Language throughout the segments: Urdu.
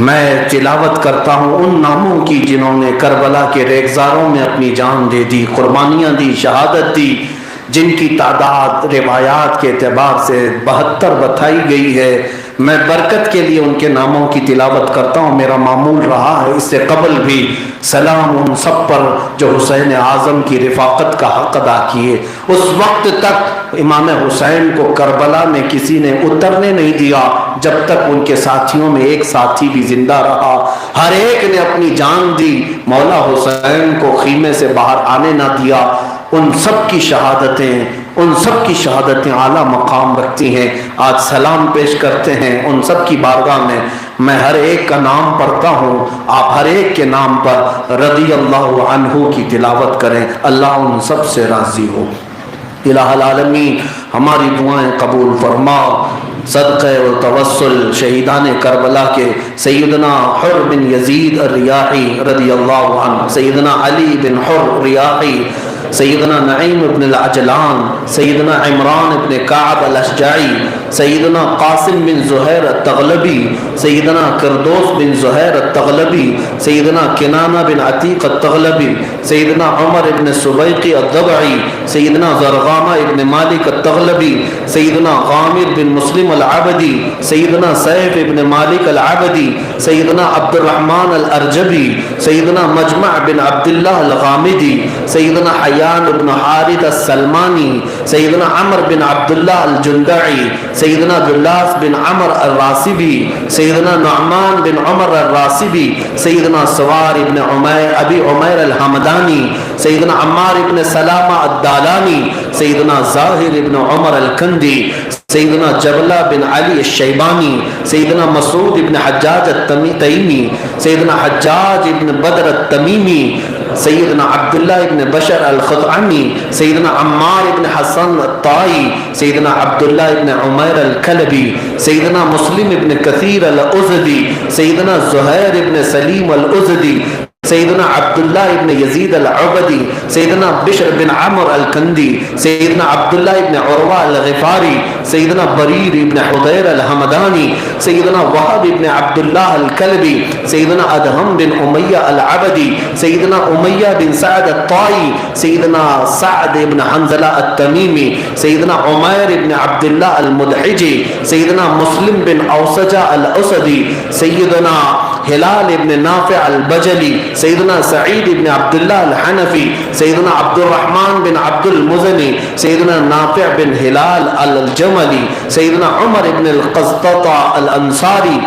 میں تلاوت کرتا ہوں ان ناموں کی جنہوں نے کربلا کے ریگزاروں میں اپنی جان دے دی، قربانیاں دی، شہادت دی، جن کی تعداد روایات کے اعتبار سے 72 بتائی گئی ہے۔ میں برکت کے لیے ان کے ناموں کی تلاوت کرتا ہوں، میرا معمول رہا ہے اس سے قبل بھی۔ سلام ان سب پر جو حسین اعظم کی رفاقت کا حق ادا کیے۔ اس وقت تک امام حسین کو کربلا میں کسی نے اترنے نہیں دیا جب تک ان کے ساتھیوں میں ایک ساتھی بھی زندہ رہا۔ ہر ایک نے اپنی جان دی، مولا حسین کو خیمے سے باہر آنے نہ دیا۔ ان سب کی شہادتیں اعلیٰ مقام رکھتی ہیں۔ آج سلام پیش کرتے ہیں ان سب کی بارگاہ میں ہر ایک کا نام پڑھتا ہوں، آپ ہر ایک کے نام پر رضی اللہ عنہ کی تلاوت کریں، اللہ ان سب سے راضی ہو۔ الہ العالمین ہماری دعائیں قبول فرما۔ صدقہ و توسل شہیدان کربلا کے سیدنا حر بن یزید الریاحی رضی اللہ عنہ، سیدنا علی بن حر ریاحی، سیدنا نعیم بن العجلان، سیدنا عمران بن کعب الاشجعی، سیدنا قاسم بن زہیر التغلبی، سیدنا کردوس بن زہیر التغلبی، سیدنا کنانہ بن عتیق التغلبی، سیدنا عمر بن سبیقی الضبعی، سیدنا زرغامہ بن مالک التغلبی، سیدنا غامر بن مسلم العبدی، سیدنا سیف بن مالک العبدی، سیدنا عبد الرحمن الارجبی، سیدنا مجمع بن عبداللہ الغامدی، سیدنا حیان بن حارث السلمانی، سیدنا عمر بن عبداللہ الجندعی، سیدنا دلاس بن عمر الراسبی، سیدنا نعمان بن عمر الراسبی، سیدنا سوار بن ابی عمیر الحمدانی، سیدنا عمار بن سلامہ الدالانی، سیدنا ظاہر بن عمر الکندی، سیدنا جبلہ بن علی الشیبانی، سیدنا مسعود بن حجاج التیمی، سیدنا حجاج بن بدر التمیمی، سیدنا عبداللہ ابن بشر الخطعمی، سیدنا عمار ابن حسن الطائی، سیدنا عبداللہ ابن عمیر الکلبی، سیدنا مسلم ابن کثیر الازدی، سیدنا زہیر ابن سلیم الازدی، سیدنا عبداللہ ابن یزید العبدی، سیدنا بشر بن عمر الکندی، سیدنا عبداللہ ابن عروہ الغفاری، سیدنا بریر ابن حضیر الحمدانی، سیدنا وحب ابن عبداللہ الکلبی، سیدنا ادہم بن امیہ العبدی، سیدنا امیہ بن سعد الطائی، سیدنا سعد ابن حنزلہ التمیمی، سیدنا عمیر ابن عبداللہ المدحجی، سیدنا مسلم بن اوسجہ الاسدی، سیدنا ہلال ابن نافع البجلی، سیدنا سعید ابن عبداللہ الحنفی، سیدنا عبد الرحمن بن عبد المزنی، سیدنا نافع بن ہلال الجملی، سیدنا عمر ابن القسططہ الانصاری،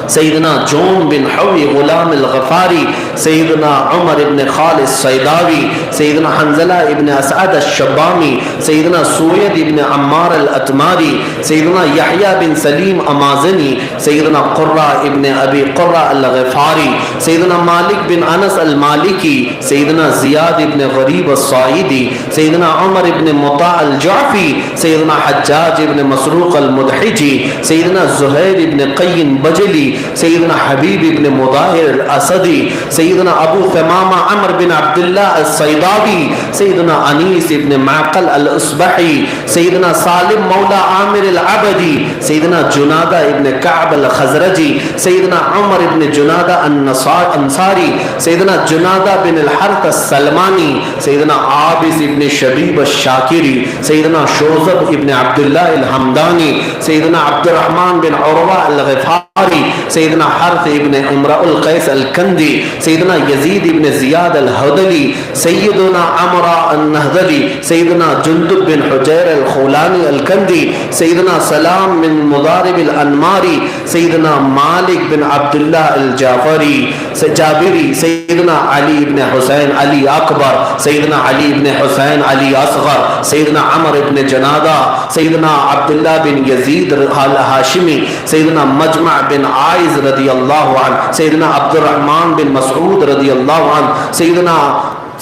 سیدنا جون بن حوی غلام الغفاری، سیدنا عمر ابن خالد الصیداوی، سیدنا حنزلہ ابن اسعد الشبامی، سیدنا سوید ابن عمار الاتماری، سیدنا یحییٰ بن سلیم امازنی، سیدنا قرہ ابن ابی قرہ الغفاری، سیدنا مالک بن انس المالکی، سیدنا زیاد ابن غریب الصائدی، سیدنا عمر ابن مطاع الجعفی، سیدنا حجاج ابن مسروق المدحجی، سیدنا زہیر ابن قیم بجلی، سیدنا حبیب ابن مظاہر الاسدی، سیدنا ابو ثمامہ عمر بن عبداللہ الصیداوی، سیدنا انیس ابن معقل الاصبحی، سیدنا سالم مولا عامر العبدی، سیدنا جنادہ ابن کعب الخزرجی، سیدنا عمر ابن جنادہ انصاری، سیدنا جنادہ بن الحرث السلمانی، سیدنا عابس ابن شبیب الشاکری، سیدنا شوزب ابن عبداللہ الحمدانی، سیدنا عبد الرحمن بن عروہ الغفاری، سیدنا حرث ابن امرأ القیس الکندی، سیدنا یزید ابن زیاد الحدلی، سیدنا عمرہ النہدلی، سیدنا جندب بن حجیر الخولانی الکندی، سیدنا سلام بن مضارب الانماری، سیدنا مالک بن عبداللہ الجعفری جابری، سیدنا علی ابن حسین علی اکبر، سیدنا علی ابن حسین علی اصغر، سیدنا عمر ابن جنادہ، سیدنا عبداللہ بن یزید الہاشمی، سیدنا مجمع بن عائز رضی اللہ عنہ، سیدنا عبد الرحمن بن مسعود رضی اللہ عنہ،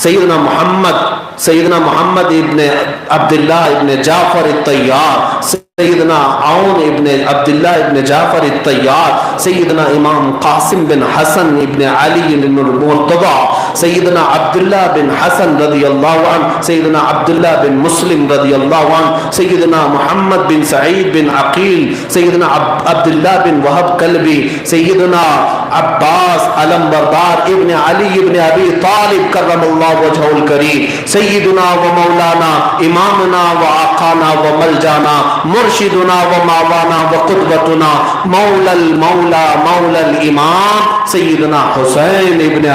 سیدنا محمد سیدنا محمد ابن عبداللہ ابن جعفر الطیار، سیدنا عون ابن عبداللہ ابن جعفر الطیار، سیدنا امام قاسم بن حسن ابن علی بن مرتضی، سیدنا عبداللہ بن حسن رضی اللہ عنہ، سیدنا عبداللہ بن مسلم رضی اللہ عنہ، سیدنا محمد بن سعید بن عقیل، سیدنا عبداللہ بن وہب کلبی، سیدنا عباس علمبردار ابن علی ابن ابی طالب کرم اللہ وجہہ الکریم، سیدنا و مولانا امامنا و آقانا و ملجانا مرشدنا و ماوانا و قدوتنا مولا المولا مولا الامام سیدنا حسین ابن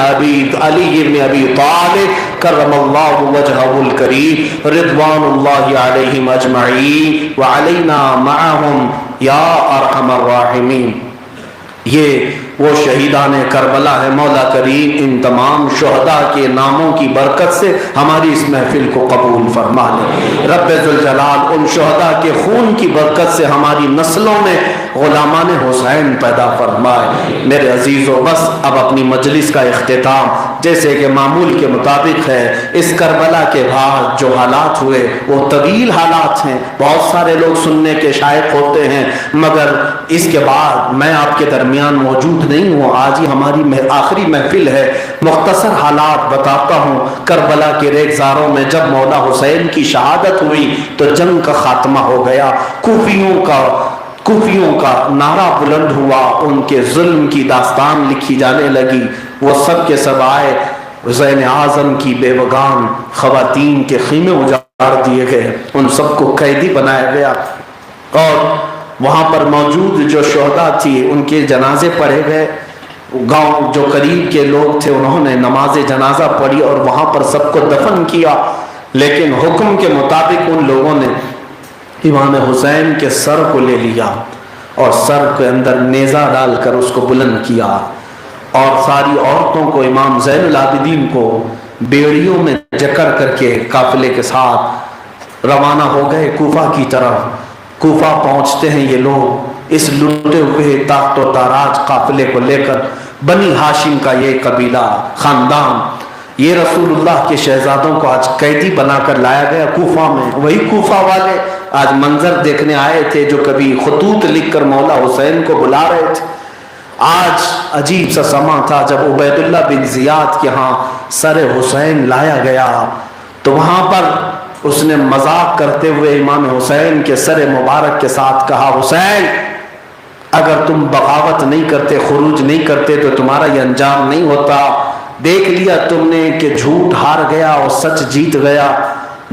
علی ابن ابی طالب کرم اللہ وجہہ الکریم رضوان اللہ علیہم اجمعین وعلینا معہم یا ارحم الراحمین۔ یہ وہ شہیدان کربلا ہے۔ مولا کریم ان تمام شہداء کے ناموں کی برکت سے ہماری اس محفل کو قبول فرما لے۔ رب ذوالجلال ان شہداء کے خون کی برکت سے ہماری نسلوں میں غلامان حسین پیدا فرمائے۔ میرے عزیزو، بس اب اپنی مجلس کا اختتام جیسے کہ معمول کے مطابق ہے۔ اس کربلا کے بعد جو حالات ہوئے وہ طویل حالات ہیں، بہت سارے لوگ سننے کے شائق ہوتے ہیں، مگر اس کے بعد میں آپ کے درمیان موجود نہیں ہوں۔ آج ہی ہماری آخری محفل ہے، مختصر حالات بتاتا ہوں۔ کربلا کے ریگزاروں میں جب مولا حسین کی شہادت ہوئی تو جنگ کا خاتمہ ہو گیا۔ کوفیوں کا نعرہ بلند ہوا، ان کے ظلم کی داستان لکھی جانے لگی۔ وہ سب کے سب آئے، حسین اعظم کی بیوگان خواتین کے خیمے اجاڑ دیے گئے، ان سب کو قیدی بنایا گیا، اور وہاں پر موجود جو شہداء تھی ان کے جنازے پڑھے گئے۔ گاؤں جو قریب کے لوگ تھے انہوں نے نماز جنازہ پڑھی اور وہاں پر سب کو دفن کیا، لیکن حکم کے مطابق ان لوگوں نے امام حسین کے سر کو لے لیا اور سر کے اندر نیزہ ڈال کر اس کو بلند کیا، اور ساری عورتوں کو امام زین العابدین کو بیڑیوں میں جکڑ کر کے قافلے کے ساتھ روانہ ہو گئے کوفہ کی طرف۔ کوفہ پہنچتے ہیں یہ لوگ اس لٹے ہوئے تاخت و تاراج قافلے کو لے کر۔ بنی ہاشم کا یہ قبیلہ خاندان، یہ رسول اللہ کے شہزادوں کو آج قیدی بنا کر لایا گیا کوفہ میں۔ وہی کوفہ والے آج منظر دیکھنے آئے تھے جو کبھی خطوط لکھ کر مولا حسین کو بلا رہے تھے۔ آج عجیب سا سما تھا جب عبید اللہ بن زیاد کے ہاں سر حسین لایا گیا تو وہاں پر اس نے مذاق کرتے ہوئے امام حسین کے سر مبارک کے ساتھ کہا، حسین اگر تم بغاوت نہیں کرتے، خروج نہیں کرتے تو تمہارا یہ انجام نہیں ہوتا۔ دیکھ لیا تم نے کہ جھوٹ ہار گیا اور سچ جیت گیا۔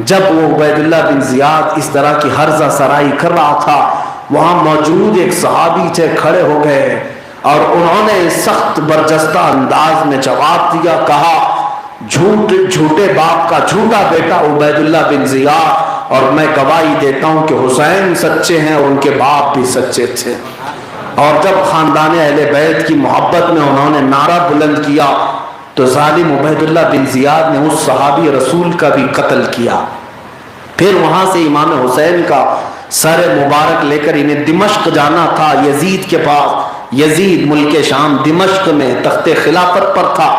جب وہ عبید اللہ بن زیاد اس طرح کی ہرزہ سرائی کر رہا تھا، وہاں موجود ایک صحابی تھے، کھڑے ہو گئے اور انہوں نے سخت برجستہ انداز میں جواب دیا، کہا جھوٹے باپ کا جھوٹا بیٹا عبید اللہ بن زیاد، اور میں گواہی دیتا ہوں کہ حسین سچے ہیں اور ان کے باپ بھی سچے تھے۔ اور جب خاندان اہل بیت کی محبت میں انہوں نے نعرہ بلند کیا تو ظالم عبید اللہ بن زیاد نے اس صحابی رسول کا بھی قتل کیا۔ پھر وہاں سے امام حسین کا سر مبارک لے کر انہیں دمشق جانا تھا، یزید کے پاس۔ یزید ملک شام دمشق میں تخت خلافت پر تھا۔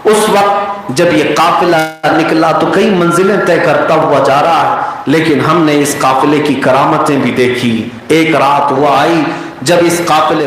اس وقت جب یہ قافلہ نکلا تو کئی منزلیں طے کرتا ہوا جا رہا ہے، لیکن ہم نے اس قافلے کی کرامتیں بھی دیکھی۔ ایک رات وہ آئی جب اس قافلے